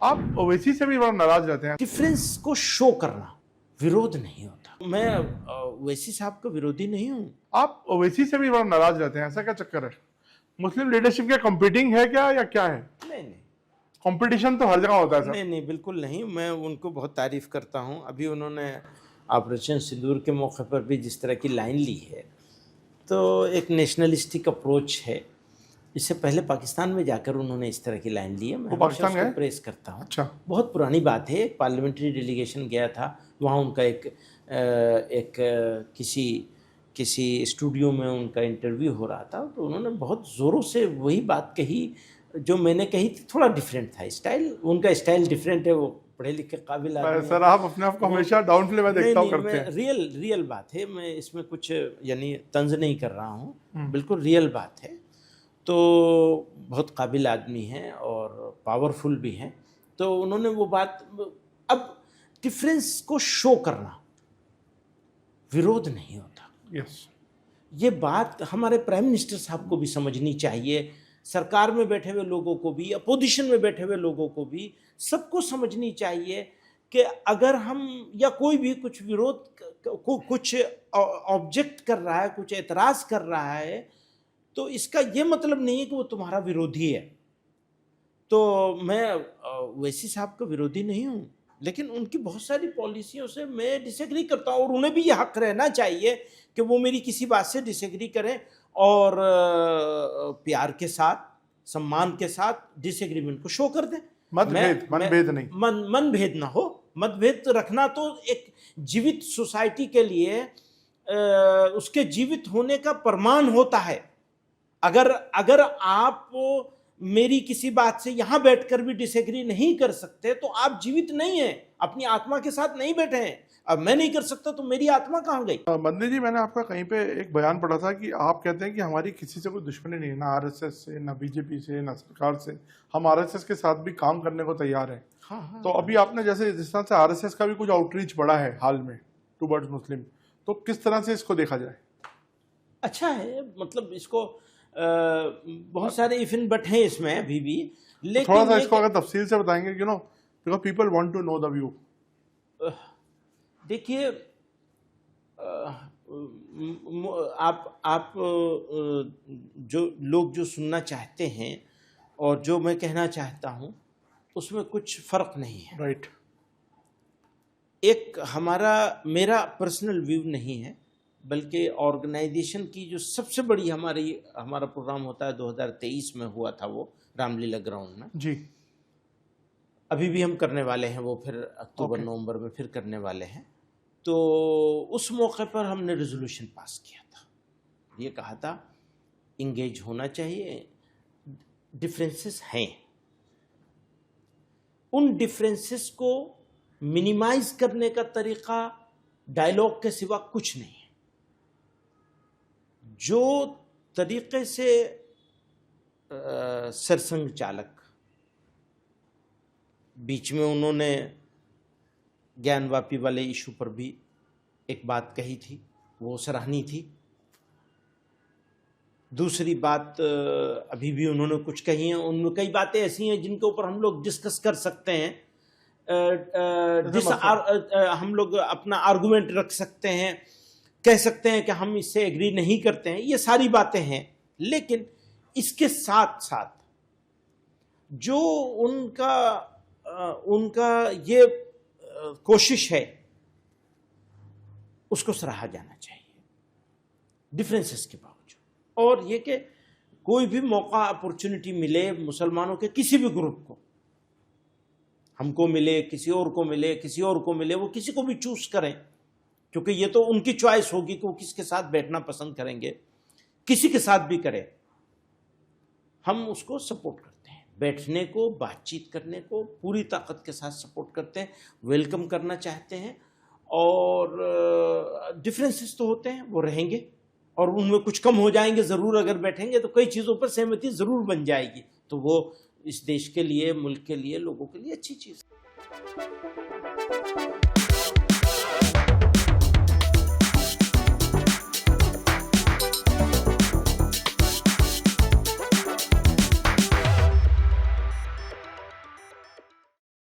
आप ओवैसी से भी बड़ा नाराज रहते हैं। डिफरेंस को शो करना विरोध नहीं होता। मैं ओवैसी साहब का विरोधी नहीं हूँ। आप ओवैसी से भी बड़ा नाराज रहते हैं, ऐसा क्या चक्कर है? मुस्लिम लीडरशिप क्या कंपीटिंग है क्या, या क्या है? नहीं नहीं कंपटीशन तो हर जगह होता है सर। नहीं नहीं, बिल्कुल नहीं। मैं उनको बहुत तारीफ करता हूँ। अभी उन्होंने ऑपरेशन सिंदूर के मौके पर भी जिस तरह की लाइन ली है, तो एक नेशनलिस्टिक अप्रोच है। इससे पहले पाकिस्तान में जाकर उन्होंने इस तरह की लाइन ली है। मैं हमेशा पाकिस्तान उसको गए? प्रेस करता हूँ। अच्छा। बहुत पुरानी बात है। एक पार्लियामेंट्री डेलीगेशन गया था, वहाँ उनका किसी स्टूडियो में उनका इंटरव्यू हो रहा था, तो उन्होंने बहुत ज़ोरों से वही बात कही जो मैंने कही थी। थोड़ा डिफरेंट था स्टाइल, उनका स्टाइल डिफरेंट है। वो पढ़े लिखे काबिल आदमी सर आप अपने आप को हमेशा डाउन प्ले में देखता हूँ करते हैं। रियल बात है। मैं इसमें कुछ यानी तंज नहीं कर रहा हूँ, बिल्कुल रियल बात है। तो बहुत काबिल आदमी हैं और पावरफुल भी हैं। तो उन्होंने वो बात, अब डिफरेंस को शो करना विरोध नहीं होता। यस। ये बात हमारे प्राइम मिनिस्टर साहब को भी समझनी चाहिए, सरकार में बैठे हुए लोगों को भी, अपोजिशन में बैठे हुए लोगों को भी, सबको समझनी चाहिए कि अगर हम या कोई भी कुछ विरोध कुछ ऑब्जेक्ट कर रहा है, कुछ एतराज़ कर रहा है, तो इसका ये मतलब नहीं है कि वो तुम्हारा विरोधी है। तो मैं ओवैसी साहब का विरोधी नहीं हूँ, लेकिन उनकी बहुत सारी पॉलिसियों से मैं डिसएग्री करता हूँ, और उन्हें भी यह हक रहना चाहिए कि वो मेरी किसी बात से डिसएग्री करें और प्यार के साथ, सम्मान के साथ डिसएग्रीमेंट को शो कर दें। मनभेद नहीं, मनभेद ना हो। मतभेद रखना तो एक जीवित सोसाइटी के लिए उसके जीवित होने का प्रमाण होता है। अगर आप मेरी किसी बात से यहां बैठकर भी डिसएग्री नहीं कर सकते, तो आप जीवित नहीं हैं, अपनी आत्मा के साथ नहीं बैठे हैं। अब मैं नहीं कर सकता तो मेरी आत्मा कहां गई? मंदिर जी, मैंने आपका कहीं पे एक बयान पढ़ा था कि आप कहते हैं कि हमारी किसी से कोई दुश्मनी नहीं है, ना आरएसएस से, ना बीजेपी से, ना सरकार से। हम आरएसएस के साथ भी काम करने को तैयार हैं। हाँ। तो अभी आपने जैसे जिस तरह से आरएसएस का भी कुछ आउटरीच बढ़ा है हाल में टुवर्ड्स मुस्लिम, तो किस तरह से इसको देखा जाए? अच्छा है, मतलब इसको बहुत सारे इफ इन बट हैं इसमें अभी भी, लेकिन थोड़ा सा इसको अगर तफसील से बताएंगे, because people want to know the view. देखिए, आप जो लोग जो सुनना चाहते हैं और जो मैं कहना चाहता हूं, उसमें कुछ फर्क नहीं है। राइट। एक मेरा पर्सनल व्यू नहीं है, बल्कि ऑर्गेनाइजेशन की जो सबसे बड़ी हमारा प्रोग्राम होता है, 2023 में हुआ था वो रामलीला ग्राउंड में जी। अभी भी हम करने वाले हैं वो, फिर अक्टूबर नवंबर में फिर करने वाले हैं। तो उस मौके पर हमने रेजोल्यूशन पास किया था, ये कहा था इंगेज होना चाहिए। डिफरेंसेस हैं, उन डिफरेंसेस को मिनिमाइज करने का तरीका डायलॉग के सिवा कुछ नहीं है। जो तरीके से सरसंघ चालक बीच में उन्होंने ज्ञानवापी वाले इशू पर भी एक बात कही थी, वो सराहनीय थी। दूसरी बात अभी भी उन्होंने कुछ कही हैं, उनमें कई बातें ऐसी हैं जिनके ऊपर हम लोग डिस्कस कर सकते हैं, हम लोग अपना आर्गुमेंट रख सकते हैं, कह सकते हैं कि हम इससे एग्री नहीं करते हैं, ये सारी बातें हैं। लेकिन इसके साथ साथ जो उनका ये कोशिश है, उसको सराहा जाना चाहिए डिफरेंसेस के बावजूद। और ये कि कोई भी मौका, अपॉर्चुनिटी मिले मुसलमानों के किसी भी ग्रुप को, हमको मिले, किसी और को मिले, किसी और को मिले, वो किसी को भी चूज करें, क्योंकि ये तो उनकी चॉइस होगी कि वो किसके साथ बैठना पसंद करेंगे। किसी के साथ भी करें, हम उसको सपोर्ट करते हैं। बैठने को, बातचीत करने को पूरी ताकत के साथ सपोर्ट करते हैं, वेलकम करना चाहते हैं। और डिफरेंसेस तो होते हैं, वो रहेंगे और उनमें कुछ कम हो जाएंगे ज़रूर। अगर बैठेंगे तो कई चीज़ों पर सहमति ज़रूर बन जाएगी, तो वो इस देश के लिए, मुल्क के लिए, लोगों के लिए अच्छी चीज़ है।